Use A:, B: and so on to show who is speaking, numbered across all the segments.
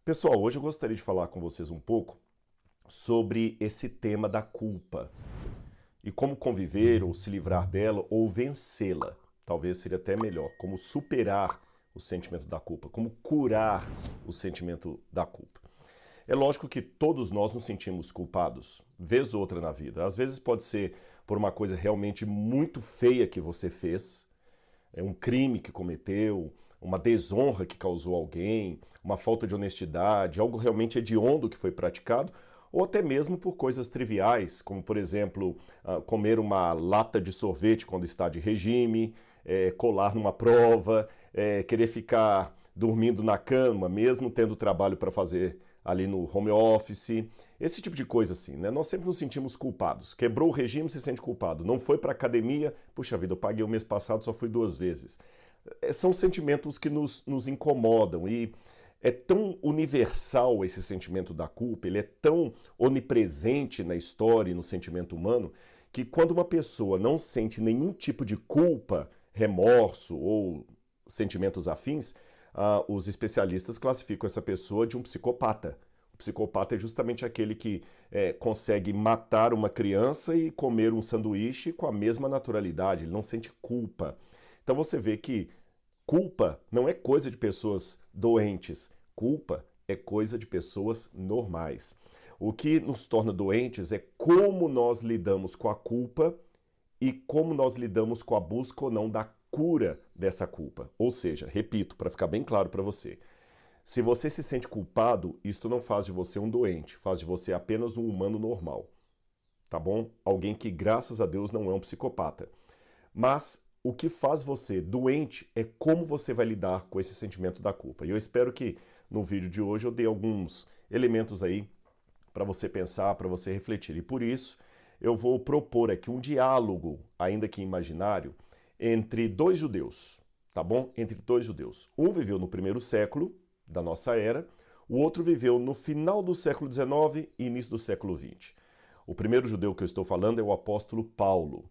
A: Pessoal, hoje eu gostaria de falar com vocês um pouco sobre esse tema da culpa e como conviver ou se livrar dela ou vencê-la. Talvez seria até melhor, como superar o sentimento da culpa, como curar o sentimento da culpa. É lógico que todos nós nos sentimos culpados, vez ou outra na vida. Às vezes pode ser por uma coisa realmente muito feia que você fez, é um crime que cometeu, uma desonra que causou alguém, uma falta de honestidade, algo realmente hediondo que foi praticado, ou até mesmo por coisas triviais, como por exemplo, comer uma lata de sorvete quando está de regime, colar numa prova, querer ficar dormindo na cama, mesmo tendo trabalho para fazer ali no home office, esse tipo de coisa assim, né? Nós sempre nos sentimos culpados. Quebrou o regime, se sente culpado. Não foi para academia, puxa vida, eu paguei o mês passado, só fui 2 vezes. São sentimentos que nos incomodam e é tão universal esse sentimento da culpa, ele é tão onipresente na história e no sentimento humano, que quando uma pessoa não sente nenhum tipo de culpa, remorso ou sentimentos afins, os especialistas classificam essa pessoa de um psicopata. O psicopata é justamente aquele que consegue matar uma criança e comer um sanduíche com a mesma naturalidade, ele não sente culpa. Então você vê que culpa não é coisa de pessoas doentes, culpa é coisa de pessoas normais. O que nos torna doentes é como nós lidamos com a culpa e como nós lidamos com a busca ou não da cura dessa culpa. Ou seja, repito, para ficar bem claro para você, se você se sente culpado, isto não faz de você um doente, faz de você apenas um humano normal, tá bom? Alguém que, graças a Deus, não é um psicopata. Mas o que faz você doente é como você vai lidar com esse sentimento da culpa. E eu espero que no vídeo de hoje eu dê alguns elementos aí para você pensar, para você refletir. E por isso eu vou propor aqui um diálogo, ainda que imaginário, entre dois judeus, tá bom? Entre dois judeus. Um viveu no primeiro século da nossa era, o outro viveu no final do século XIX e início do século XX. O primeiro judeu que eu estou falando é o apóstolo Paulo,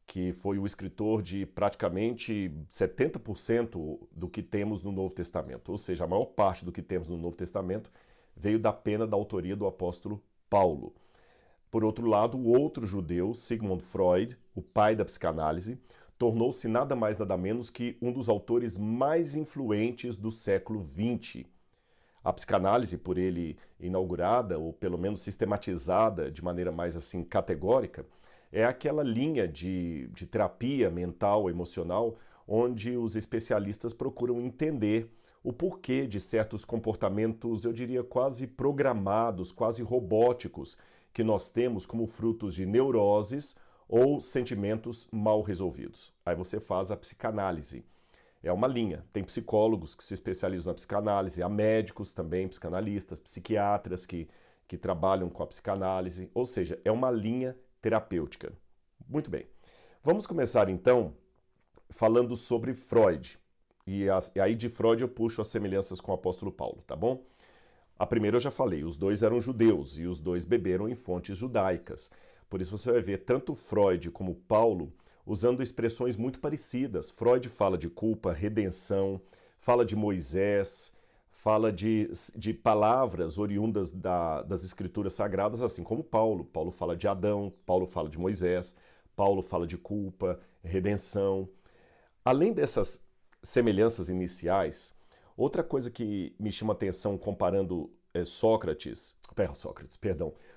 A: que foi o escritor de praticamente 70% do que temos no Novo Testamento. Ou seja, a maior parte do que temos no Novo Testamento veio da pena da autoria do apóstolo Paulo. Por outro lado, o outro judeu, Sigmund Freud, o pai da psicanálise, tornou-se nada mais nada menos que um dos autores mais influentes do século XX. A psicanálise, por ele inaugurada, ou pelo menos sistematizada de maneira mais assim categórica, é aquela linha de terapia mental, emocional, onde os especialistas procuram entender o porquê de certos comportamentos, eu diria quase programados, quase robóticos, que nós temos como frutos de neuroses ou sentimentos mal resolvidos. Aí você faz a psicanálise. É uma linha. Tem psicólogos que se especializam na psicanálise, há médicos também, psicanalistas, psiquiatras que trabalham com a psicanálise, ou seja, é uma linha terapêutica. Muito bem. Vamos começar então falando sobre Freud. E aí de Freud eu puxo as semelhanças com o apóstolo Paulo, tá bom? A primeira eu já falei, os dois eram judeus e os dois beberam em fontes judaicas. Por isso você vai ver tanto Freud como Paulo usando expressões muito parecidas. Freud fala de culpa, redenção, fala de Moisés, fala de palavras oriundas das escrituras sagradas, assim como Paulo. Paulo fala de Adão, Paulo fala de Moisés, Paulo fala de culpa, redenção. Além dessas semelhanças iniciais, outra coisa que me chama atenção comparando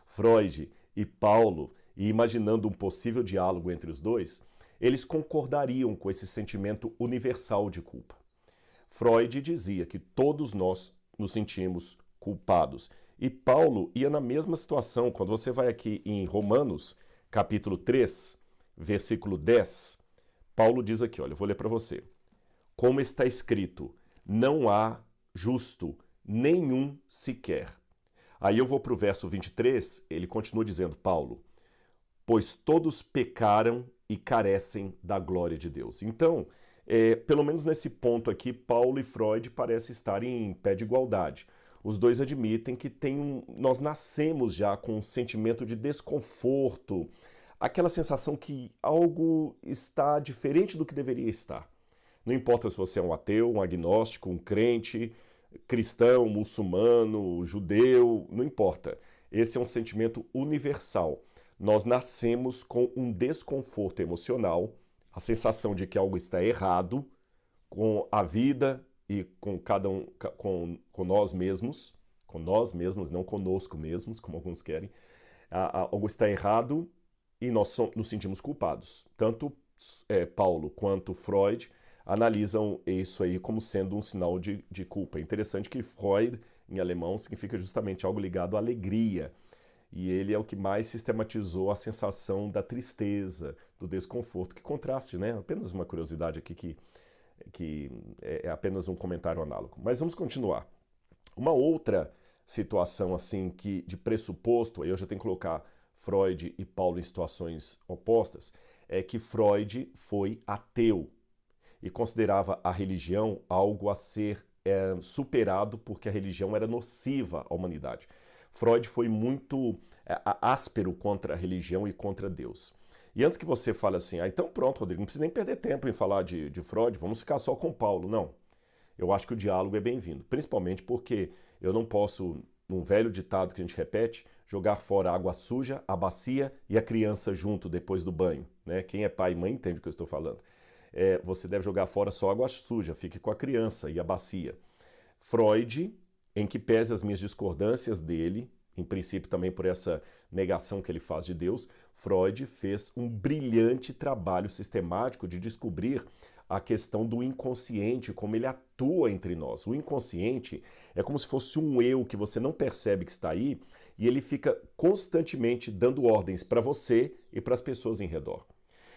A: Freud e Paulo, e imaginando um possível diálogo entre os dois, eles concordariam com esse sentimento universal de culpa. Freud dizia que todos nós nos sentimos culpados. E Paulo ia na mesma situação. Quando você vai aqui em Romanos, capítulo 3, versículo 10, Paulo diz aqui, olha, eu vou ler para você. Como está escrito, não há justo, nenhum sequer. Aí eu vou para o verso 23, ele continua dizendo, Paulo, pois todos pecaram e carecem da glória de Deus. Então, pelo menos nesse ponto aqui, Paulo e Freud parecem estar em pé de igualdade. Os dois admitem que nós nascemos já com um sentimento de desconforto, aquela sensação que algo está diferente do que deveria estar. Não importa se você é um ateu, um agnóstico, um crente, cristão, muçulmano, judeu, não importa. Esse é um sentimento universal. Nós nascemos com um desconforto emocional, a sensação de que algo está errado com a vida e com cada um, com nós mesmos, não conosco mesmos, como alguns querem. Algo está errado e nós nos sentimos culpados. Tanto Paulo quanto Freud analisam isso aí como sendo um sinal de culpa. É interessante que Freud, em alemão, significa justamente algo ligado à alegria. E ele é o que mais sistematizou a sensação da tristeza, do desconforto. Que contraste, né? Apenas uma curiosidade aqui que é apenas um comentário análogo. Mas vamos continuar. Uma outra situação assim que de pressuposto, aí eu já tenho que colocar Freud e Paulo em situações opostas, é que Freud foi ateu e considerava a religião algo a ser superado porque a religião era nociva à humanidade. Freud foi muito áspero contra a religião e contra Deus. E antes que você fale assim, então pronto, Rodrigo, não precisa nem perder tempo em falar de Freud, vamos ficar só com Paulo. Não, eu acho que o diálogo é bem-vindo, principalmente porque eu não posso, num velho ditado que a gente repete, jogar fora a água suja, a bacia e a criança junto depois do banho. Né? Quem é pai e mãe entende o que eu estou falando. Você deve jogar fora só água suja, fique com a criança e a bacia. Freud, em que pese as minhas discordâncias dele, em princípio também por essa negação que ele faz de Deus, Freud fez um brilhante trabalho sistemático de descobrir a questão do inconsciente, como ele atua entre nós. O inconsciente é como se fosse um eu que você não percebe que está aí e ele fica constantemente dando ordens para você e para as pessoas em redor.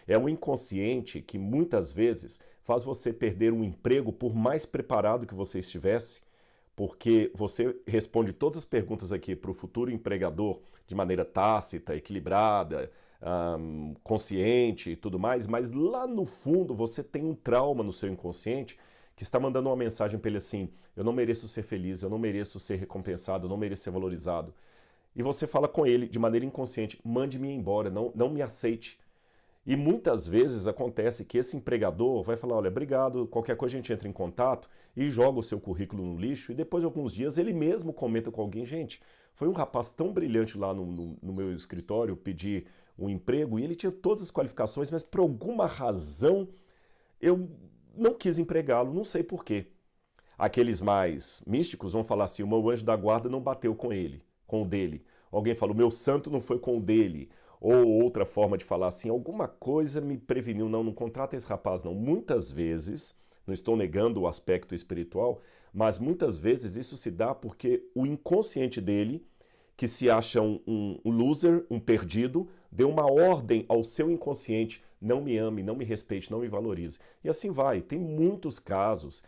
A: É um inconsciente que muitas vezes faz você perder um emprego por mais preparado que você estivesse, porque você responde todas as perguntas aqui para o futuro empregador de maneira tácita, equilibrada, consciente e tudo mais, mas lá no fundo você tem um trauma no seu inconsciente que está mandando uma mensagem para ele assim, eu não mereço ser feliz, eu não mereço ser recompensado, eu não mereço ser valorizado. E você fala com ele de maneira inconsciente, mande-me embora, não me aceite. E muitas vezes acontece que esse empregador vai falar, olha, obrigado, qualquer coisa a gente entra em contato e joga o seu currículo no lixo e depois de alguns dias ele mesmo comenta com alguém, gente, foi um rapaz tão brilhante lá no meu escritório pedir um emprego e ele tinha todas as qualificações, mas por alguma razão eu não quis empregá-lo, não sei por quê. Aqueles mais místicos vão falar assim, o meu anjo da guarda não bateu com ele, com o dele. Alguém fala, o meu santo não foi com o dele. Ou outra forma de falar assim, alguma coisa me preveniu, não contrata esse rapaz não. Muitas vezes, não estou negando o aspecto espiritual, mas muitas vezes isso se dá porque o inconsciente dele, que se acha um loser, um perdido, deu uma ordem ao seu inconsciente, não me ame, não me respeite, não me valorize. E assim vai, tem muitos casos.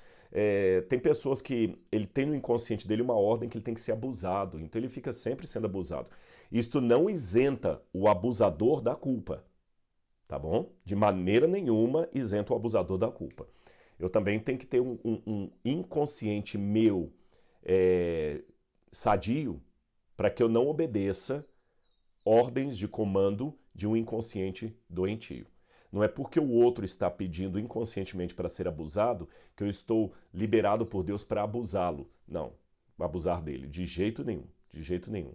A: Tem pessoas que ele tem no inconsciente dele uma ordem que ele tem que ser abusado, então ele fica sempre sendo abusado. Isto não isenta o abusador da culpa, tá bom? De maneira nenhuma isenta o abusador da culpa. Eu também tenho que ter um inconsciente meu sadio para que eu não obedeça ordens de comando de um inconsciente doentio. Não é porque o outro está pedindo inconscientemente para ser abusado que eu estou liberado por Deus para abusá-lo. Não, abusar dele, de jeito nenhum, de jeito nenhum.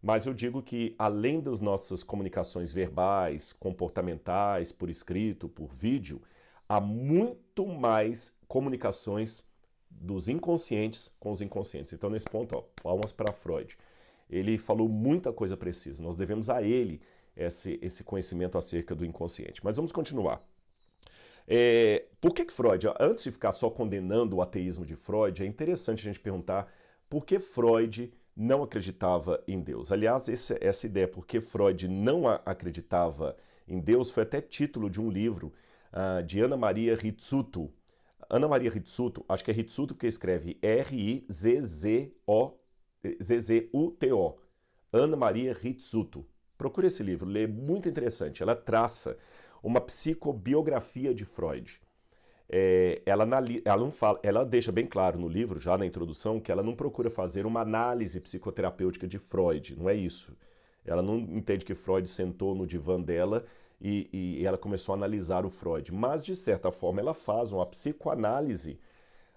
A: Mas eu digo que além das nossas comunicações verbais, comportamentais, por escrito, por vídeo, há muito mais comunicações dos inconscientes com os inconscientes. Então nesse ponto, palmas para Freud. Ele falou muita coisa precisa, nós devemos a ele esse conhecimento acerca do inconsciente. Mas vamos continuar. Por que Freud, antes de ficar só condenando o ateísmo de Freud, é interessante a gente perguntar por que Freud não acreditava em Deus. Aliás, essa ideia, porque Freud não acreditava em Deus, foi até título de um livro de Ana Maria Rizzuto. Ana Maria Rizzuto, acho que é Rizzuto porque escreve R-I-Z-Z-U-T-O. Ana Maria Rizzuto. Procure esse livro, ele é muito interessante. Ela traça uma psicobiografia de Freud. Ela deixa bem claro no livro, já na introdução, que ela não procura fazer uma análise psicoterapêutica de Freud, não é isso. Ela não entende que Freud sentou no divã dela e ela começou a analisar o Freud, mas de certa forma ela faz uma psicoanálise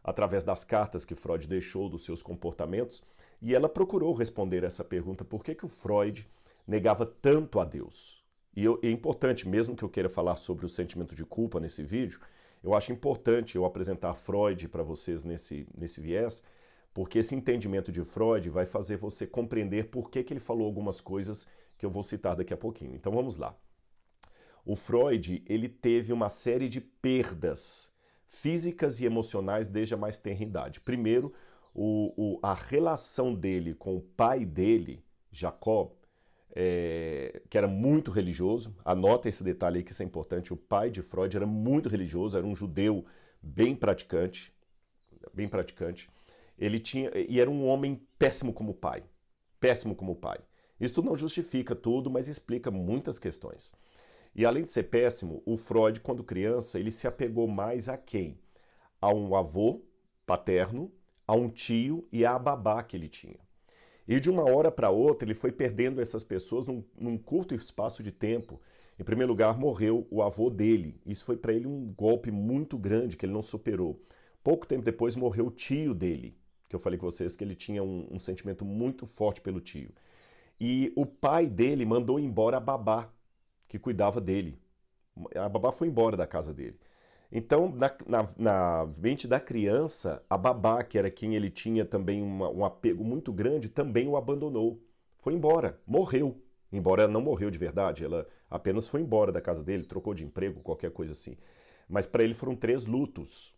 A: através das cartas que Freud deixou dos seus comportamentos, e ela procurou responder essa pergunta: por que o Freud negava tanto a Deus? E é importante, mesmo que eu queira falar sobre o sentimento de culpa nesse vídeo, eu acho importante eu apresentar Freud para vocês nesse viés, porque esse entendimento de Freud vai fazer você compreender por que ele falou algumas coisas que eu vou citar daqui a pouquinho. Então vamos lá. O Freud, ele teve uma série de perdas físicas e emocionais desde a mais tenra idade. Primeiro, a relação dele com o pai dele, Jacob, que era muito religioso. Anota esse detalhe aí que isso é importante. O pai de Freud era muito religioso, era um judeu bem praticante, bem praticante. E era um homem péssimo como pai, péssimo como pai. Isso não justifica tudo, mas explica muitas questões. E além de ser péssimo, o Freud, quando criança, ele se apegou mais a quem? A um avô paterno, a um tio e à babá que ele tinha. E de uma hora para outra ele foi perdendo essas pessoas num curto espaço de tempo. Em primeiro lugar, morreu o avô dele. Isso foi para ele um golpe muito grande que ele não superou. Pouco tempo depois morreu o tio dele, que eu falei com vocês que ele tinha um sentimento muito forte pelo tio. E o pai dele mandou embora a babá que cuidava dele. A babá foi embora da casa dele. Então, na mente da criança, a babá, que era quem ele tinha também um apego muito grande, também o abandonou. Foi embora, morreu. Embora ela não morreu de verdade, ela apenas foi embora da casa dele, trocou de emprego, qualquer coisa assim. Mas para ele foram 3 lutos.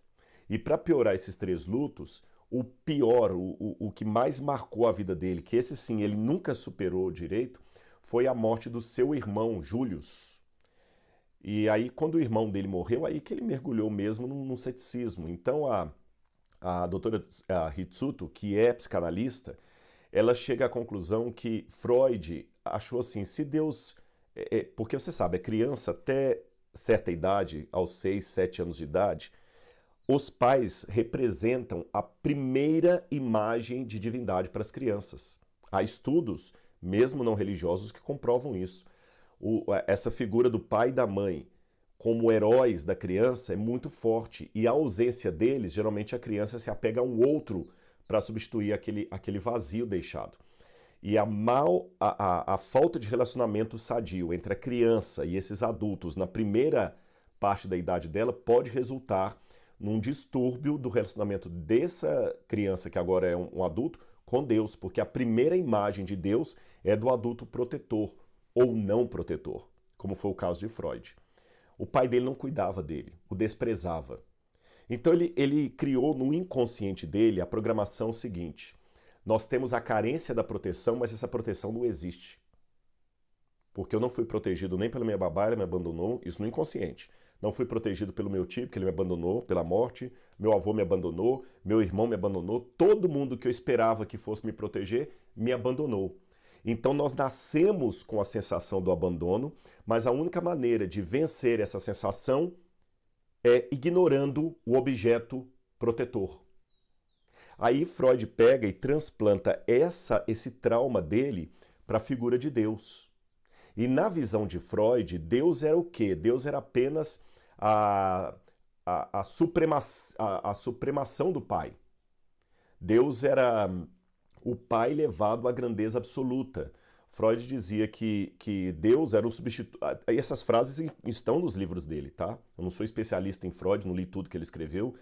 A: E para piorar esses 3 lutos, o pior, o que mais marcou a vida dele, que esse sim ele nunca superou direito, foi a morte do seu irmão, Július. E aí, quando o irmão dele morreu, aí que ele mergulhou mesmo num ceticismo. Então, a doutora Ritsuto, que é psicanalista, ela chega à conclusão que Freud achou assim, se Deus... porque você sabe, a criança até certa idade, aos 6, 7 anos de idade, os pais representam a primeira imagem de divindade para as crianças. Há estudos, mesmo não religiosos, que comprovam isso. Essa figura do pai e da mãe como heróis da criança é muito forte, e a ausência deles, geralmente a criança se apega a um outro para substituir aquele vazio deixado. E a falta de relacionamento sadio entre a criança e esses adultos na primeira parte da idade dela pode resultar num distúrbio do relacionamento dessa criança, que agora é um adulto, com Deus, porque a primeira imagem de Deus é do adulto protetor, ou não protetor, como foi o caso de Freud. O pai dele não cuidava dele, o desprezava. Então ele criou no inconsciente dele a programação seguinte: nós temos a carência da proteção, mas essa proteção não existe. Porque eu não fui protegido nem pela minha babá, ela me abandonou, isso no inconsciente. Não fui protegido pelo meu tio, porque ele me abandonou pela morte, meu avô me abandonou, meu irmão me abandonou, todo mundo que eu esperava que fosse me proteger me abandonou. Então nós nascemos com a sensação do abandono, mas a única maneira de vencer essa sensação é ignorando o objeto protetor. Aí Freud pega e transplanta esse trauma dele para a figura de Deus. E na visão de Freud, Deus era o quê? Deus era apenas a supremação do pai. Deus era o pai levado à grandeza absoluta. Freud dizia que Deus era o substituto. E essas frases estão nos livros dele, tá? Eu não sou especialista em Freud, não li tudo que ele escreveu.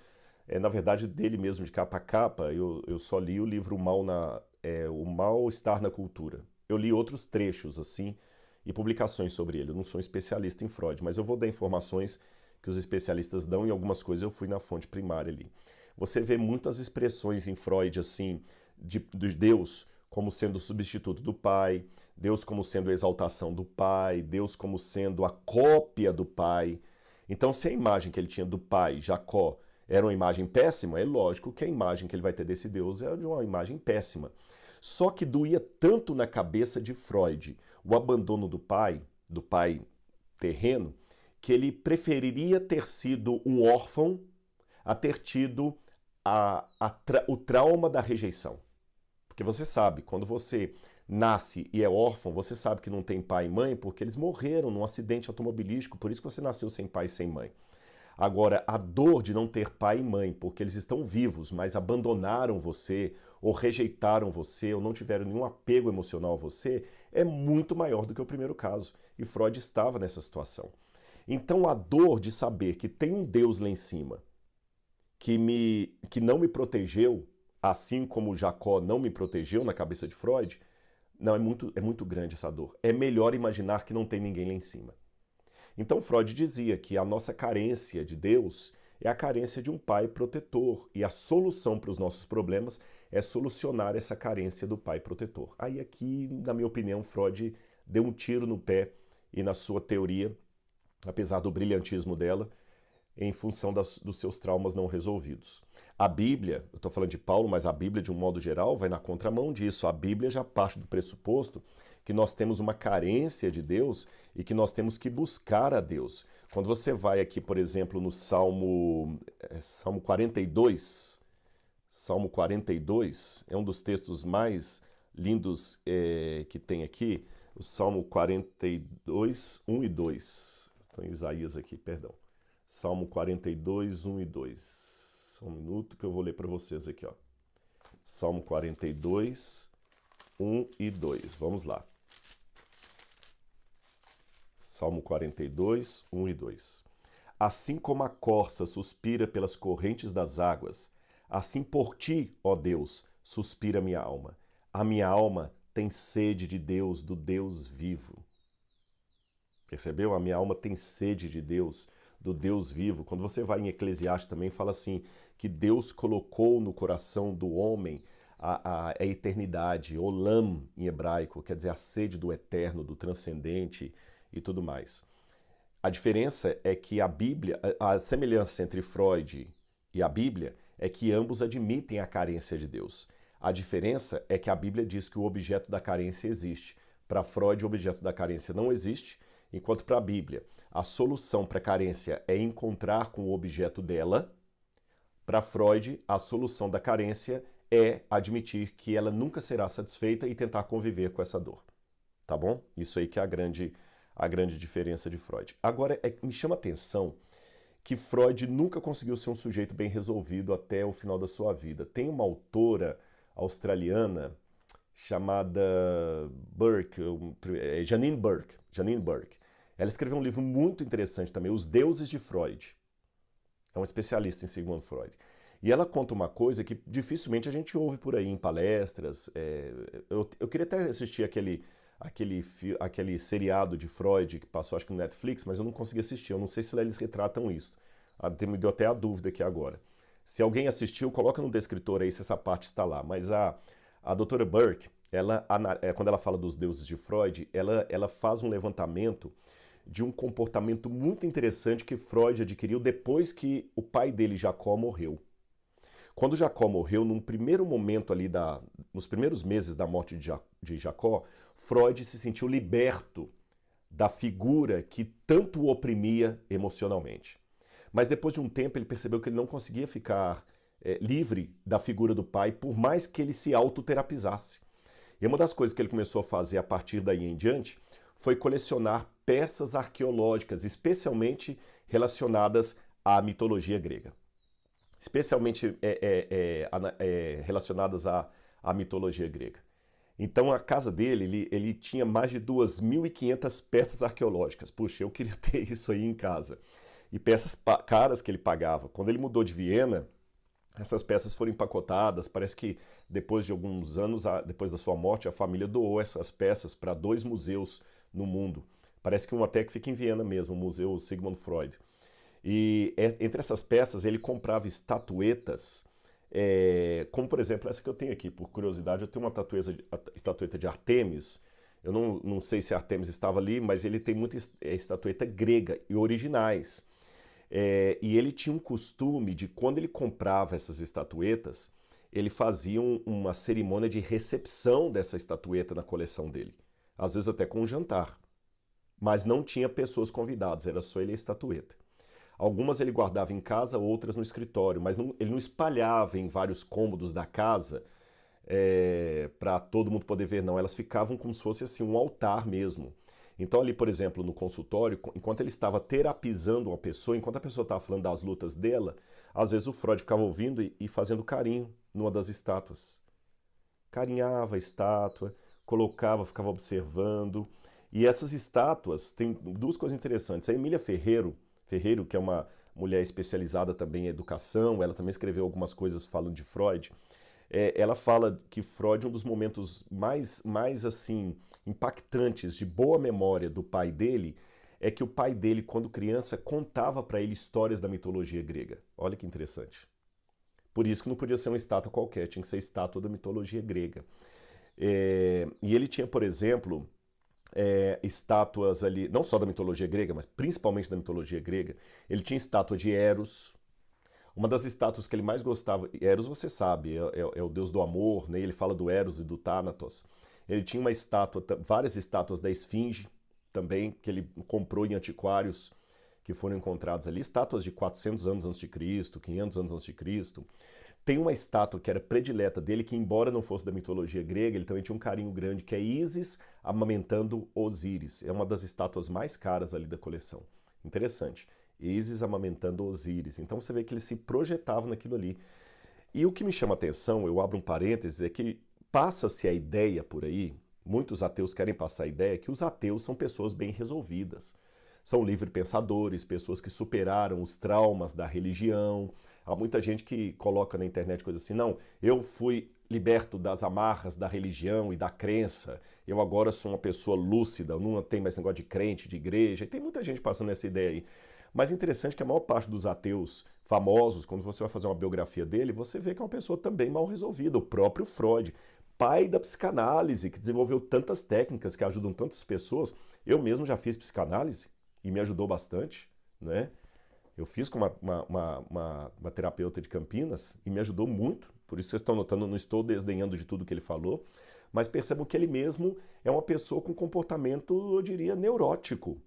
A: Na verdade, dele mesmo, de capa a capa, eu só li o livro O Mal-Estar na Cultura. Eu li outros trechos, assim, e publicações sobre ele. Eu não sou um especialista em Freud, mas eu vou dar informações que os especialistas dão, e algumas coisas eu fui na fonte primária ali. Você vê muitas expressões em Freud, assim, de Deus como sendo o substituto do pai, Deus como sendo a exaltação do pai, Deus como sendo a cópia do pai. Então, se a imagem que ele tinha do pai, Jacó, era uma imagem péssima, é lógico que a imagem que ele vai ter desse Deus é de uma imagem péssima. Só que doía tanto na cabeça de Freud o abandono do pai terreno, que ele preferiria ter sido um órfão a ter tido o trauma da rejeição. Porque você sabe, quando você nasce e é órfão, você sabe que não tem pai e mãe porque eles morreram num acidente automobilístico, por isso que você nasceu sem pai e sem mãe. Agora, a dor de não ter pai e mãe, porque eles estão vivos, mas abandonaram você, ou rejeitaram você, ou não tiveram nenhum apego emocional a você, é muito maior do que o primeiro caso. E Freud estava nessa situação. Então, a dor de saber que tem um Deus lá em cima, que não me protegeu, assim como Jacó não me protegeu na cabeça de Freud, não, é muito grande essa dor. É melhor imaginar que não tem ninguém lá em cima. Então Freud dizia que a nossa carência de Deus é a carência de um pai protetor, e a solução para os nossos problemas é solucionar essa carência do pai protetor. Aí aqui, na minha opinião, Freud deu um tiro no pé e na sua teoria, apesar do brilhantismo dela, em função dos seus traumas não resolvidos. A Bíblia, eu estou falando de Paulo, mas a Bíblia, de um modo geral, vai na contramão disso. A Bíblia já parte do pressuposto que nós temos uma carência de Deus e que nós temos que buscar a Deus. Quando você vai aqui, por exemplo, no Salmo 42, Salmo 42 é um dos textos mais lindos que tem aqui, o Salmo 42, 1 e 2. Estou em Isaías aqui, perdão. Salmo 42, 1 e 2. Só um minuto que eu vou ler para vocês aqui, ó. Salmo 42, 1 e 2. Vamos lá. Salmo 42, 1 e 2. Assim como a corça suspira pelas correntes das águas, assim por ti, ó Deus, suspira minha alma. A minha alma tem sede de Deus, do Deus vivo. Percebeu? A minha alma tem sede de Deus, do Deus vivo. Quando você vai em Eclesiastes também fala assim, que Deus colocou no coração do homem a eternidade, olam em hebraico, quer dizer a sede do eterno, do transcendente e tudo mais. A diferença é que a Bíblia, a semelhança entre Freud e a Bíblia é que ambos admitem a carência de Deus. A diferença é que a Bíblia diz que o objeto da carência existe. Para Freud, o objeto da carência não existe, enquanto para a Bíblia, a solução para a carência é encontrar com o objeto dela. Para Freud, a solução da carência é admitir que ela nunca será satisfeita e tentar conviver com essa dor. Tá bom? Isso aí que é a grande diferença de Freud. Agora, me chama a atenção que Freud nunca conseguiu ser um sujeito bem resolvido até o final da sua vida. Tem uma autora australiana chamada Janine Burke. Ela escreveu um livro muito interessante também, Os Deuses de Freud. É um especialista em Sigmund Freud. E ela conta uma coisa que dificilmente a gente ouve por aí em palestras. Eu queria até assistir aquele seriado de Freud que passou, acho que no Netflix, mas eu não consegui assistir. Eu não sei se lá eles retratam isso. Me deu até a dúvida aqui agora. Se alguém assistiu, coloca no descritor aí se essa parte está lá. Mas a doutora Burke, quando ela fala dos deuses de Freud, ela faz um levantamento de um comportamento muito interessante que Freud adquiriu depois que o pai dele, Jacó, morreu. Quando Jacó morreu, num primeiro momento ali, nos primeiros meses da morte de Jacó, Freud se sentiu liberto da figura que tanto o oprimia emocionalmente. Mas depois de um tempo ele percebeu que ele não conseguia ficar livre da figura do pai, por mais que ele se autoterapizasse. E uma das coisas que ele começou a fazer a partir daí em diante foi colecionar peças arqueológicas, especialmente relacionadas à mitologia grega. Especialmente relacionadas à mitologia grega. Então a casa dele, ele tinha mais de 2.500 peças arqueológicas. Puxa, eu queria ter isso aí em casa. E peças caras que ele pagava. Quando ele mudou de Viena, essas peças foram empacotadas. Parece que depois de alguns anos, depois da sua morte, a família doou essas peças para 2 museus no mundo. Parece que um até que fica em Viena mesmo, o Museu Sigmund Freud. E entre essas peças ele comprava estatuetas, como por exemplo essa que eu tenho aqui, por curiosidade, eu tenho uma estatueta de Artemis. Eu não sei se Artemis estava ali, mas ele tem muita estatueta grega e originais. E ele tinha um costume de, quando ele comprava essas estatuetas, ele fazia uma cerimônia de recepção dessa estatueta na coleção dele. Às vezes até com um jantar. Mas não tinha pessoas convidadas, era só ele e a estatueta. Algumas ele guardava em casa, outras no escritório, mas ele não espalhava em vários cômodos da casa para todo mundo poder ver, não. Elas ficavam como se fosse assim, um altar mesmo. Então ali, por exemplo, no consultório, enquanto ele estava terapizando uma pessoa, enquanto a pessoa estava falando das lutas dela, às vezes o Freud ficava ouvindo e fazendo carinho numa das estátuas. Carinhava a estátua, colocava, ficava observando. E essas estátuas, tem duas coisas interessantes. A Emília Ferreiro, que é uma mulher especializada também em educação, ela também escreveu algumas coisas falando de Freud. Ela fala que Freud, um dos momentos mais assim impactantes de boa memória do pai dele, é que o pai dele, quando criança, contava para ele histórias da mitologia grega. Olha que interessante. Por isso que não podia ser uma estátua qualquer, tinha que ser estátua da mitologia grega. E ele tinha, por exemplo, estátuas ali, não só da mitologia grega, mas principalmente da mitologia grega. Ele tinha estátua de Eros. Uma das estátuas que ele mais gostava, Eros você sabe, é o deus do amor, né? Ele fala do Eros e do Thanatos. Ele tinha uma estátua, várias estátuas da Esfinge também, que ele comprou em antiquários, que foram encontrados ali, estátuas de 400 anos antes de Cristo, 500 anos antes de Cristo. Tem uma estátua que era predileta dele, que embora não fosse da mitologia grega, ele também tinha um carinho grande, que é Ísis amamentando Osíris. É uma das estátuas mais caras ali da coleção. Interessante. Ísis amamentando Osíris. Então você vê que ele se projetava naquilo ali. E o que me chama a atenção, eu abro um parênteses, é que passa-se a ideia por aí, muitos ateus querem passar a ideia que os ateus são pessoas bem resolvidas. São livre-pensadores, pessoas que superaram os traumas da religião. Há muita gente que coloca na internet coisas assim, não, eu fui liberto das amarras da religião e da crença, eu agora sou uma pessoa lúcida, não tem mais negócio de crente, de igreja, e tem muita gente passando essa ideia aí. Mas interessante que a maior parte dos ateus famosos, quando você vai fazer uma biografia dele, você vê que é uma pessoa também mal resolvida. O próprio Freud, pai da psicanálise, que desenvolveu tantas técnicas que ajudam tantas pessoas. Eu mesmo já fiz psicanálise e me ajudou bastante, né? Eu fiz com uma terapeuta de Campinas e me ajudou muito. Por isso vocês estão notando, não estou desdenhando de tudo que ele falou, mas percebam que ele mesmo é uma pessoa com comportamento, eu diria, neurótico,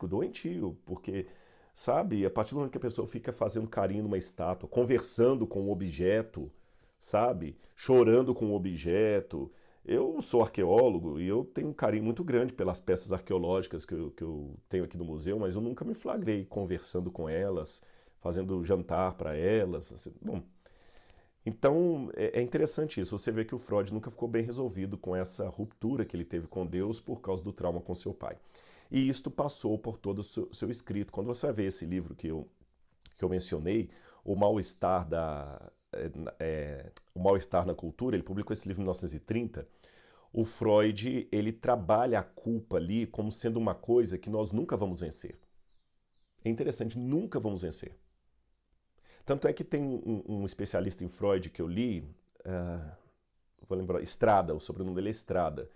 A: doentio, porque sabe? A partir do momento que a pessoa fica fazendo carinho numa estátua, conversando com o objeto, sabe? Chorando com o objeto. Eu sou arqueólogo e eu tenho um carinho muito grande pelas peças arqueológicas que eu tenho aqui no museu, mas eu nunca me flagrei conversando com elas, fazendo jantar para elas. Assim, bom, então é interessante isso. Você vê que o Freud nunca ficou bem resolvido com essa ruptura que ele teve com Deus por causa do trauma com seu pai. E isto passou por todo o seu escrito. Quando você vai ver esse livro que eu mencionei, O Mal-Estar O Mal-Estar na Cultura, ele publicou esse livro em 1930. O Freud, ele trabalha a culpa ali como sendo uma coisa que nós nunca vamos vencer. É interessante, nunca vamos vencer. Tanto é que tem um especialista em Freud que eu li, vou lembrar, Estrada, o sobrenome dele é Estrada,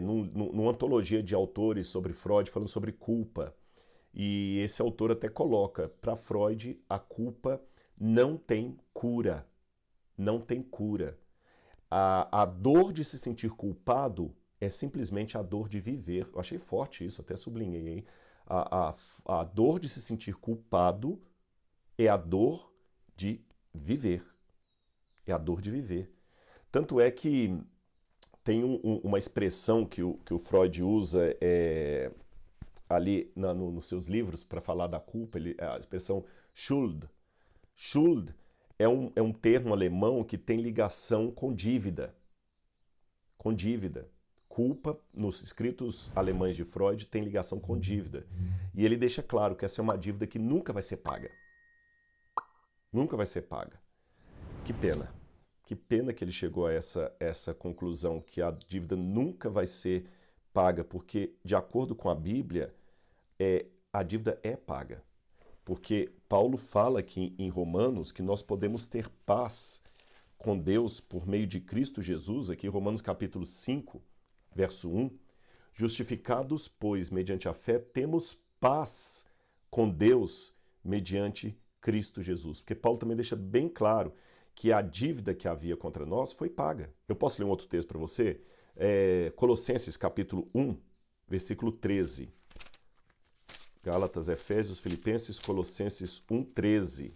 A: numa antologia de autores sobre Freud, falando sobre culpa. E esse autor até coloca, para Freud, a culpa não tem cura. Não tem cura. A dor de se sentir culpado é simplesmente a dor de viver. Eu achei forte isso, até sublinhei aí. A dor de se sentir culpado é a dor de viver. É a dor de viver. Tanto é que tem uma expressão que o Freud usa ali nos seus livros para falar da culpa, a expressão Schuld. Schuld é um termo alemão que tem ligação com dívida. Com dívida. Culpa, nos escritos alemães de Freud, tem ligação com dívida. E ele deixa claro que essa é uma dívida que nunca vai ser paga. Nunca vai ser paga. Que pena. Que pena que ele chegou a essa conclusão, que a dívida nunca vai ser paga, porque, de acordo com a Bíblia, a dívida é paga. Porque Paulo fala aqui em Romanos que nós podemos ter paz com Deus por meio de Cristo Jesus, aqui Romanos capítulo 5, verso 1. Justificados, pois, mediante a fé, temos paz com Deus mediante Cristo Jesus. Porque Paulo também deixa bem claro que a dívida que havia contra nós foi paga. Eu posso ler um outro texto para você? Colossenses capítulo 1, versículo 13. Gálatas, Efésios, Filipenses, Colossenses 1, 13.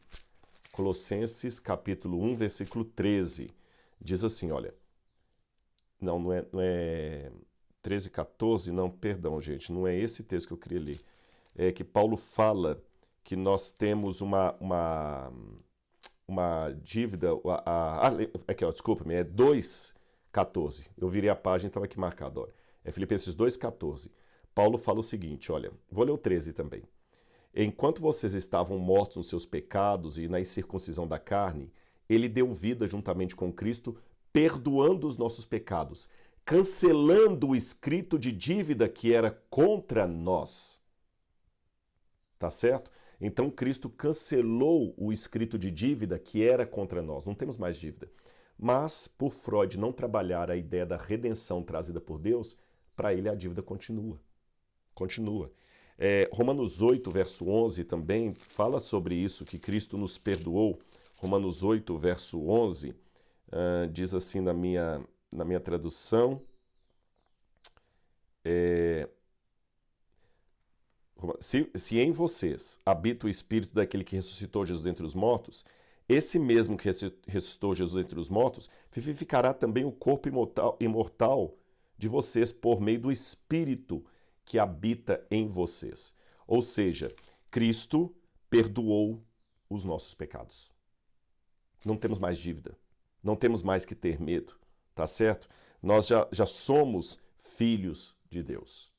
A: Colossenses capítulo 1, versículo 13. Diz assim, olha. Não é 13, 14, não, perdão, gente, não é esse texto que eu queria ler. É que Paulo fala que nós temos uma dívida, aqui, ó, desculpa-me, é 2,14. Eu virei a página e estava aqui marcado, olha. É Filipenses 2,14. Paulo fala o seguinte, olha, vou ler o 13 também. Enquanto vocês estavam mortos nos seus pecados e na incircuncisão da carne, ele deu vida juntamente com Cristo, perdoando os nossos pecados, cancelando o escrito de dívida que era contra nós. Tá certo? Então Cristo cancelou o escrito de dívida que era contra nós. Não temos mais dívida. Mas, por Freud não trabalhar a ideia da redenção trazida por Deus, para ele a dívida continua. Continua. Romanos 8, verso 11 também fala sobre isso, que Cristo nos perdoou. Romanos 8, verso 11, diz assim na minha tradução, se em vocês habita o Espírito daquele que ressuscitou Jesus dentre os mortos, esse mesmo que ressuscitou Jesus dentre os mortos, vivificará também o corpo imortal de vocês por meio do Espírito que habita em vocês. Ou seja, Cristo perdoou os nossos pecados. Não temos mais dívida. Não temos mais que ter medo, tá certo? Nós já somos filhos de Deus.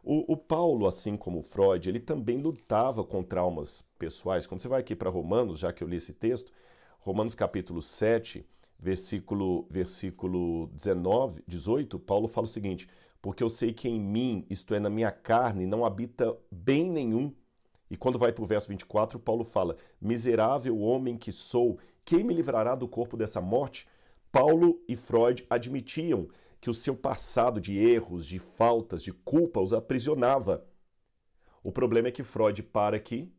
A: O Paulo, assim como Freud, ele também lutava com traumas pessoais. Quando você vai aqui para Romanos, já que eu li esse texto, Romanos capítulo 7, versículo 19, 18, Paulo fala o seguinte: porque eu sei que em mim, isto é, na minha carne, não habita bem nenhum. E quando vai para o verso 24, Paulo fala: miserável homem que sou, quem me livrará do corpo dessa morte? Paulo e Freud admitiam que o seu passado de erros, de faltas, de culpa os aprisionava. O problema é que Freud para aqui,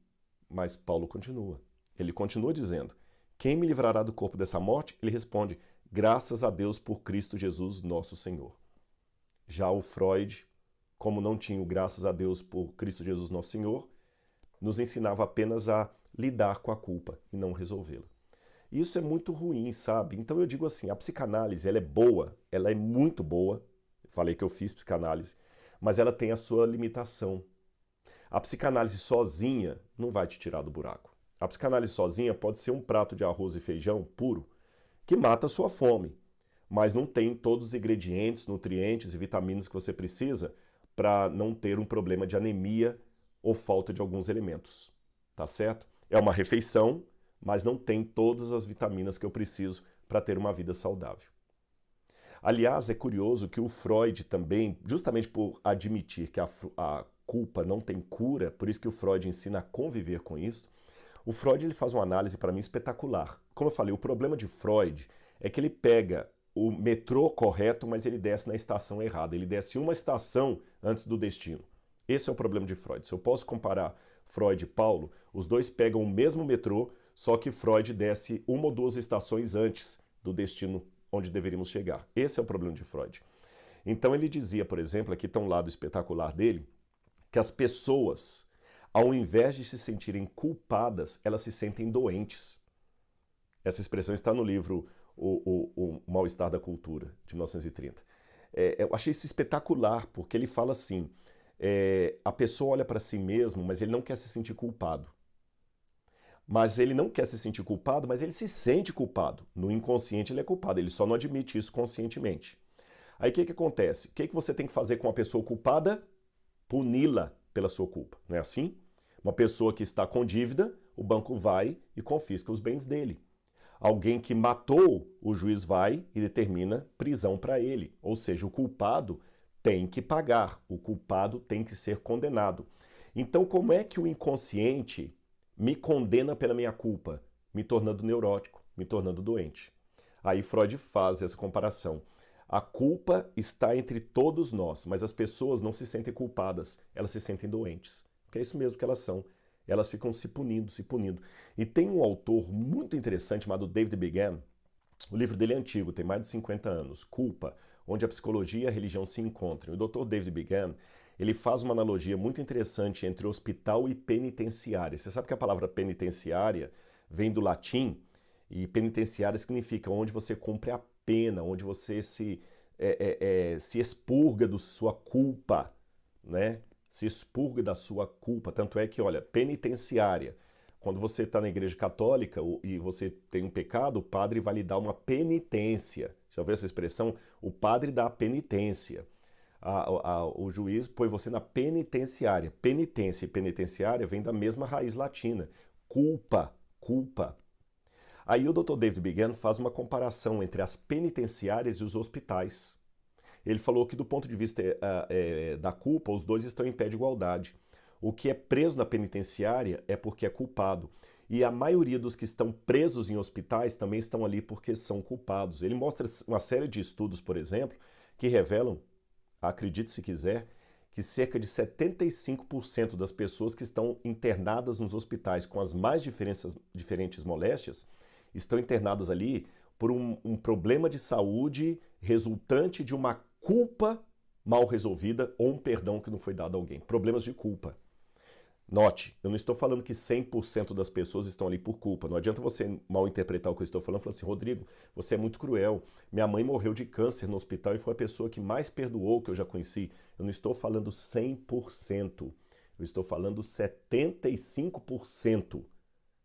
A: mas Paulo continua. Ele continua dizendo: quem me livrará do corpo dessa morte? Ele responde: graças a Deus por Cristo Jesus, nosso Senhor. Já o Freud, como não tinha o graças a Deus por Cristo Jesus, nosso Senhor, nos ensinava apenas a lidar com a culpa e não resolvê-la. Isso é muito ruim, sabe? Então eu digo assim, a psicanálise, ela é boa, ela é muito boa. Falei que eu fiz psicanálise, mas ela tem a sua limitação. A psicanálise sozinha não vai te tirar do buraco. A psicanálise sozinha pode ser um prato de arroz e feijão puro que mata a sua fome, mas não tem todos os ingredientes, nutrientes e vitaminas que você precisa para não ter um problema de anemia ou falta de alguns elementos, tá certo? É uma refeição, mas não tem todas as vitaminas que eu preciso para ter uma vida saudável. Aliás, é curioso que o Freud também, justamente por admitir que a culpa não tem cura, por isso que o Freud ensina a conviver com isso, o Freud ele faz uma análise para mim espetacular. Como eu falei, o problema de Freud é que ele pega o metrô correto, mas ele desce na estação errada. Ele desce uma estação antes do destino. Esse é o problema de Freud. Se eu posso comparar Freud e Paulo, os dois pegam o mesmo metrô, só que Freud desce uma ou duas estações antes do destino onde deveríamos chegar. Esse é o problema de Freud. Então ele dizia, por exemplo, aqui está um lado espetacular dele, que as pessoas, ao invés de se sentirem culpadas, elas se sentem doentes. Essa expressão está no livro O Mal-Estar da Cultura, de 1930. Eu achei isso espetacular, porque ele fala assim, a pessoa olha para si mesmo, mas ele não quer se sentir culpado. Mas ele não quer se sentir culpado, mas ele se sente culpado. No inconsciente ele é culpado, ele só não admite isso conscientemente. Aí o que acontece? O que você tem que fazer com uma pessoa culpada? Puni-la pela sua culpa, não é assim? Uma pessoa que está com dívida, o banco vai e confisca os bens dele. Alguém que matou, o juiz vai e determina prisão para ele. Ou seja, o culpado tem que pagar, o culpado tem que ser condenado. Então, como é que o inconsciente me condena pela minha culpa? Me tornando neurótico, me tornando doente. Aí Freud faz essa comparação. A culpa está entre todos nós, mas as pessoas não se sentem culpadas, elas se sentem doentes. Porque é isso mesmo que elas são. Elas ficam se punindo, se punindo. E tem um autor muito interessante chamado David Began. O livro dele é antigo, tem mais de 50 anos, Culpa, onde a psicologia e a religião se encontram. O Dr. David Began, ele faz uma analogia muito interessante entre hospital e penitenciária. Você sabe que a palavra penitenciária vem do latim, e penitenciária significa onde você cumpre a pena, onde você se se expurga da sua culpa, né? Se expurga da sua culpa. Tanto é que, olha, penitenciária. Quando você está na igreja católica e você tem um pecado, o padre vai lhe dar uma penitência. Já ouviu essa expressão? O padre dá a penitência. O juiz põe você na penitenciária. Penitência e penitenciária vem da mesma raiz latina. Culpa, culpa. Aí o Dr. David Begin faz uma comparação entre as penitenciárias e os hospitais. Ele falou que do ponto de vista da culpa, os dois estão em pé de igualdade. O que é preso na penitenciária é porque é culpado. E a maioria dos que estão presos em hospitais também estão ali porque são culpados. Ele mostra uma série de estudos, por exemplo, que revelam, acredite se quiser, que cerca de 75% das pessoas que estão internadas nos hospitais com as mais diferentes moléstias estão internadas ali por um problema de saúde resultante de uma culpa mal resolvida ou um perdão que não foi dado a alguém. Problemas de culpa. Note, eu não estou falando que 100% das pessoas estão ali por culpa. Não adianta você mal interpretar o que eu estou falando e falar assim, Rodrigo, você é muito cruel. Minha mãe morreu de câncer no hospital e foi a pessoa que mais perdoou que eu já conheci. Eu não estou falando 100%. Eu estou falando 75%.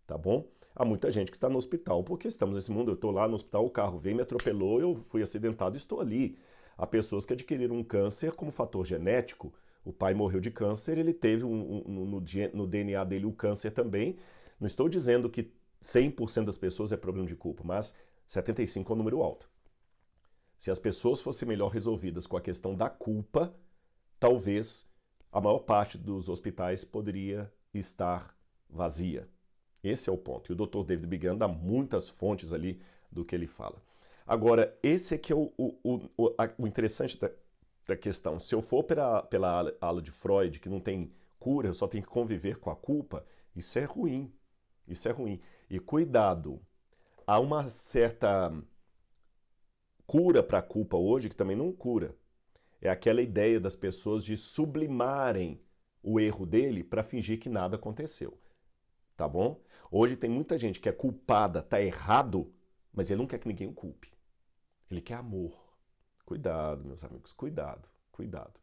A: Tá bom? Há muita gente que está no hospital porque estamos nesse mundo. Eu estou lá no hospital, o carro veio, me atropelou, eu fui acidentado e estou ali. Há pessoas que adquiriram um câncer como fator genético. O pai morreu de câncer, ele teve no DNA dele o câncer também. Não estou dizendo que 100% das pessoas é problema de culpa, mas 75% é um número alto. Se as pessoas fossem melhor resolvidas com a questão da culpa, talvez a maior parte dos hospitais poderia estar vazia. Esse é o ponto. E o Dr. David Begin dá muitas fontes ali do que ele fala. Agora, esse aqui é o interessante da questão. Se eu for pela ala de Freud, que não tem cura, eu só tenho que conviver com a culpa, isso é ruim. Isso é ruim. E cuidado, há uma certa cura para a culpa hoje que também não cura. É aquela ideia das pessoas de sublimarem o erro dele para fingir que nada aconteceu. Tá bom? Hoje tem muita gente que é culpada, tá errado, mas ele não quer que ninguém o culpe. Ele quer amor. Cuidado, meus amigos, cuidado, cuidado.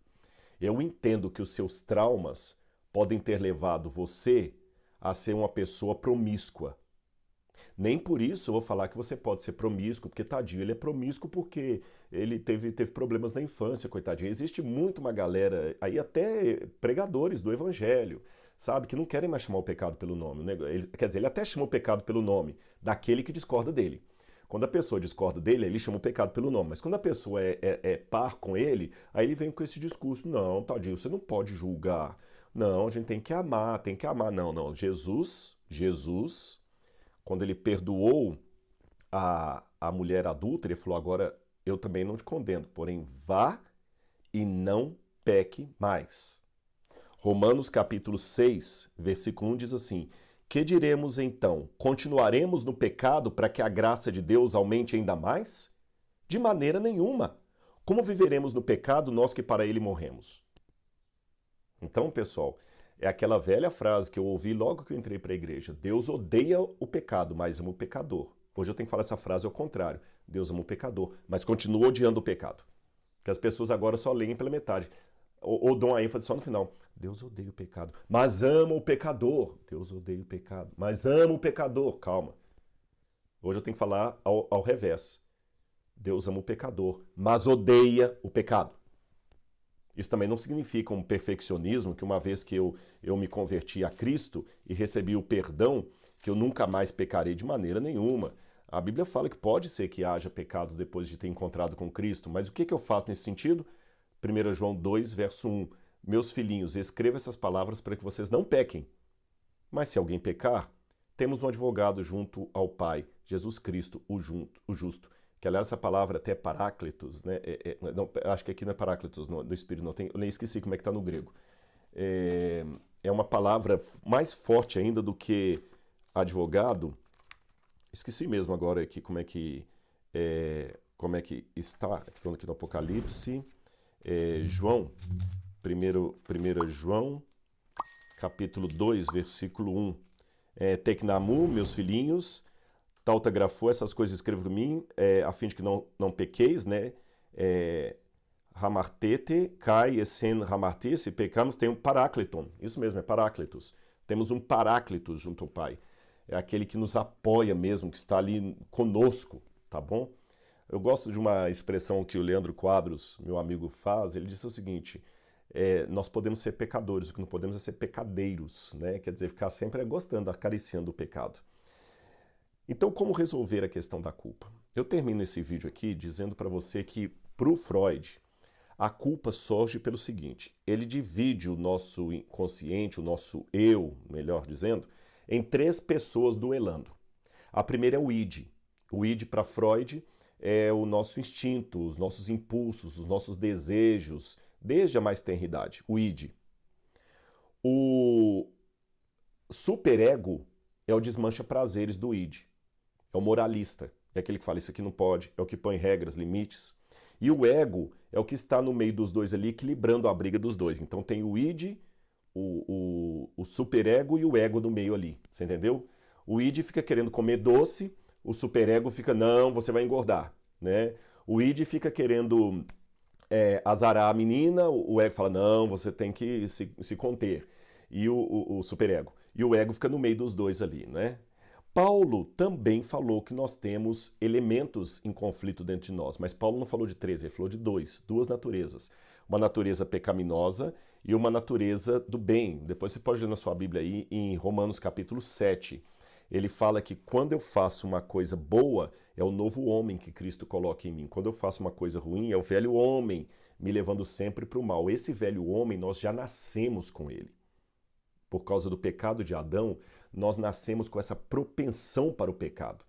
A: Eu entendo que os seus traumas podem ter levado você a ser uma pessoa promíscua. Nem por isso eu vou falar que você pode ser promíscuo, porque tadinho, ele é promíscuo porque ele teve problemas na infância, coitadinho. Existe muito uma galera, aí até pregadores do evangelho, sabe, que não querem mais chamar o pecado pelo nome. Quer dizer, ele até chama o pecado pelo nome daquele que discorda dele. Quando a pessoa discorda dele, ele chama o pecado pelo nome. Mas quando a pessoa é par com ele, aí ele vem com esse discurso. Não, tadinho, você não pode julgar. Não, a gente tem que amar, tem que amar. Não, não. Jesus, quando ele perdoou a mulher adúltera, ele falou, agora eu também não te condeno, porém vá e não peque mais. Romanos capítulo 6, versículo 1 diz assim, que diremos então? Continuaremos no pecado para que a graça de Deus aumente ainda mais? De maneira nenhuma. Como viveremos no pecado nós que para ele morremos? Então, pessoal, é aquela velha frase que eu ouvi logo que eu entrei para a igreja. Deus odeia o pecado, mas ama o pecador. Hoje eu tenho que falar essa frase ao contrário. Deus ama o pecador, mas continua odiando o pecado. Porque as pessoas agora só leem pela metade. Ou dão a ênfase só no final. Deus odeia o pecado, mas ama o pecador. Deus odeia o pecado, mas ama o pecador. Calma. Hoje eu tenho que falar ao revés. Deus ama o pecador, mas odeia o pecado. Isso também não significa um perfeccionismo, que uma vez que eu me converti a Cristo e recebi o perdão, que eu nunca mais pecarei de maneira nenhuma. A Bíblia fala que pode ser que haja pecados depois de ter encontrado com Cristo, mas o que eu faço nesse sentido? 1 João 2, verso 1. Meus filhinhos, escreva essas palavras para que vocês não pequem. Mas se alguém pecar, temos um advogado junto ao Pai, Jesus Cristo, o justo. Que, aliás, essa palavra até é paráclitos, né? Não, acho que aqui não é paráclitos no Espírito, não. Eu nem esqueci como é que está no grego. É uma palavra mais forte ainda do que advogado. Esqueci mesmo agora aqui como é que está aqui no Apocalipse. João, 1 João, capítulo 2, versículo 1. Tecnamu, meus filhinhos, tautagrafou, essas coisas escrevo em mim, a fim de que não pequeis, né? hamartete, kai esen hamarti, se pecamos, tem um parácliton. Isso mesmo, é paráclitos. Temos um paráclitos junto ao Pai. É aquele que nos apoia mesmo, que está ali conosco, tá bom? Eu gosto de uma expressão que o Leandro Quadros, meu amigo, faz. Ele disse o seguinte: nós podemos ser pecadores, o que não podemos é ser pecadeiros, né? Quer dizer, ficar sempre gostando, acariciando o pecado. Então, como resolver a questão da culpa? Eu termino esse vídeo aqui dizendo para você que, para o Freud, a culpa surge pelo seguinte: ele divide o nosso inconsciente, o nosso eu, melhor dizendo, em 3 pessoas duelando. A primeira é o id. O id, para Freud, é o nosso instinto, os nossos impulsos, os nossos desejos, desde a mais tenra idade, o id. O superego é o desmancha-prazeres do id. É o moralista, é aquele que fala isso aqui não pode, é o que põe regras, limites. E o ego é o que está no meio dos dois ali, equilibrando a briga dos dois. Então tem o id, o superego e o ego no meio ali, você entendeu? O id fica querendo comer doce, o superego fica, não, você vai engordar, né? O id fica querendo azarar a menina, o ego fala, não, você tem que se conter. E o superego. E o ego fica no meio dos dois ali, né? Paulo também falou que nós temos elementos em conflito dentro de nós, mas Paulo não falou de 3, ele falou de 2, 2 naturezas. Uma natureza pecaminosa e uma natureza do bem. Depois você pode ler na sua Bíblia aí, em Romanos capítulo 7. Ele fala que quando eu faço uma coisa boa, é o novo homem que Cristo coloca em mim. Quando eu faço uma coisa ruim, é o velho homem me levando sempre para o mal. Esse velho homem, nós já nascemos com ele. Por causa do pecado de Adão, nós nascemos com essa propensão para o pecado,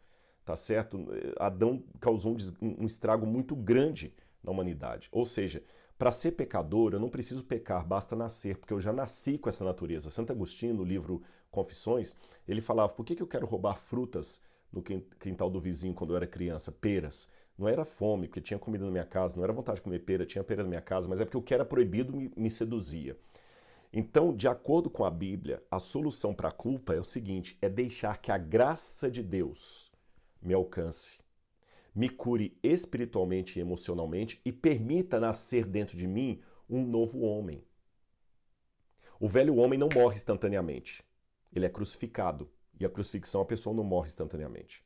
A: tá certo? Adão causou um estrago muito grande na humanidade. Ou seja, para ser pecador, eu não preciso pecar, basta nascer, porque eu já nasci com essa natureza. Santo Agostinho, no livro Confissões, ele falava, por que eu quero roubar frutas no quintal do vizinho quando eu era criança? Peras. Não era fome, porque tinha comida na minha casa, não era vontade de comer pera, tinha pera na minha casa, mas é porque o que era proibido me seduzia. Então, de acordo com a Bíblia, a solução para a culpa é o seguinte: é deixar que a graça de Deus me alcance, me cure espiritualmente e emocionalmente e permita nascer dentro de mim um novo homem. O velho homem não morre instantaneamente. Ele é crucificado. E a crucifixão, a pessoa não morre instantaneamente.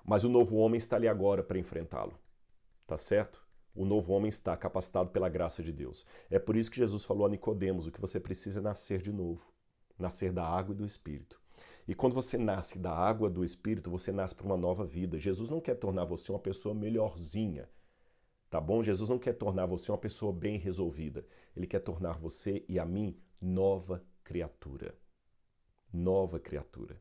A: Mas o novo homem está ali agora para enfrentá-lo. Tá certo? O novo homem está capacitado pela graça de Deus. É por isso que Jesus falou a Nicodemos, o que você precisa é nascer de novo. Nascer da água e do Espírito. E quando você nasce da água do Espírito, você nasce para uma nova vida. Jesus não quer tornar você uma pessoa melhorzinha, tá bom? Jesus não quer tornar você uma pessoa bem resolvida. Ele quer tornar você e a mim nova criatura. Nova criatura.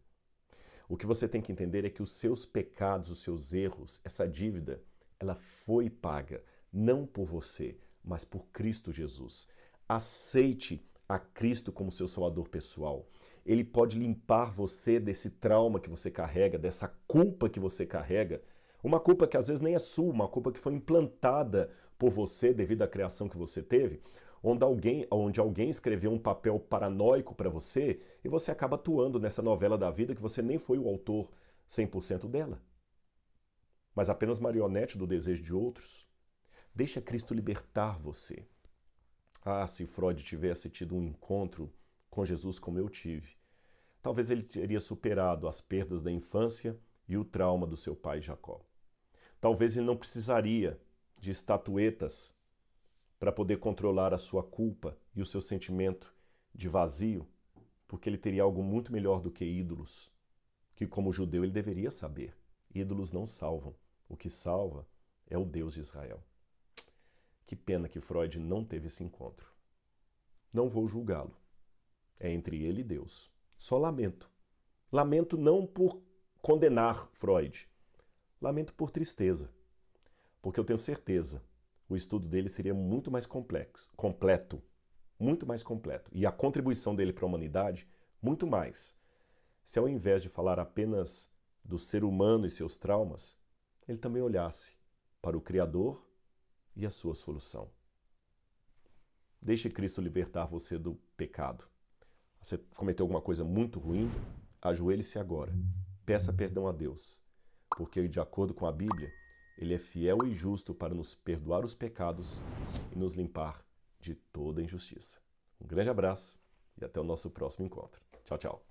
A: O que você tem que entender é que os seus pecados, os seus erros, essa dívida, ela foi paga, não por você, mas por Cristo Jesus. Aceite a Cristo como seu salvador pessoal. Ele pode limpar você desse trauma que você carrega, dessa culpa que você carrega, uma culpa que às vezes nem é sua, uma culpa que foi implantada por você devido à criação que você teve, onde alguém escreveu um papel paranoico para você e você acaba atuando nessa novela da vida que você nem foi o autor 100% dela, mas apenas marionete do desejo de outros. Deixa Cristo libertar você. Ah, se Freud tivesse tido um encontro com Jesus como eu tive, talvez ele teria superado as perdas da infância e o trauma do seu pai Jacó. Talvez ele não precisaria de estatuetas para poder controlar a sua culpa e o seu sentimento de vazio, porque ele teria algo muito melhor do que ídolos, que como judeu ele deveria saber. Ídolos não salvam. O que salva é o Deus de Israel. Que pena que Freud não teve esse encontro. Não vou julgá-lo. É entre ele e Deus. Só lamento. Lamento não por condenar Freud. Lamento por tristeza. Porque eu tenho certeza, o estudo dele seria muito mais completo. Muito mais completo. E a contribuição dele para a humanidade, muito mais. Se ao invés de falar apenas do ser humano e seus traumas, ele também olhasse para o Criador e a sua solução. Deixe Cristo libertar você do pecado. Você cometeu alguma coisa muito ruim? Ajoelhe-se agora. Peça perdão a Deus. Porque, de acordo com a Bíblia, Ele é fiel e justo para nos perdoar os pecados e nos limpar de toda injustiça. Um grande abraço e até o nosso próximo encontro. Tchau, tchau.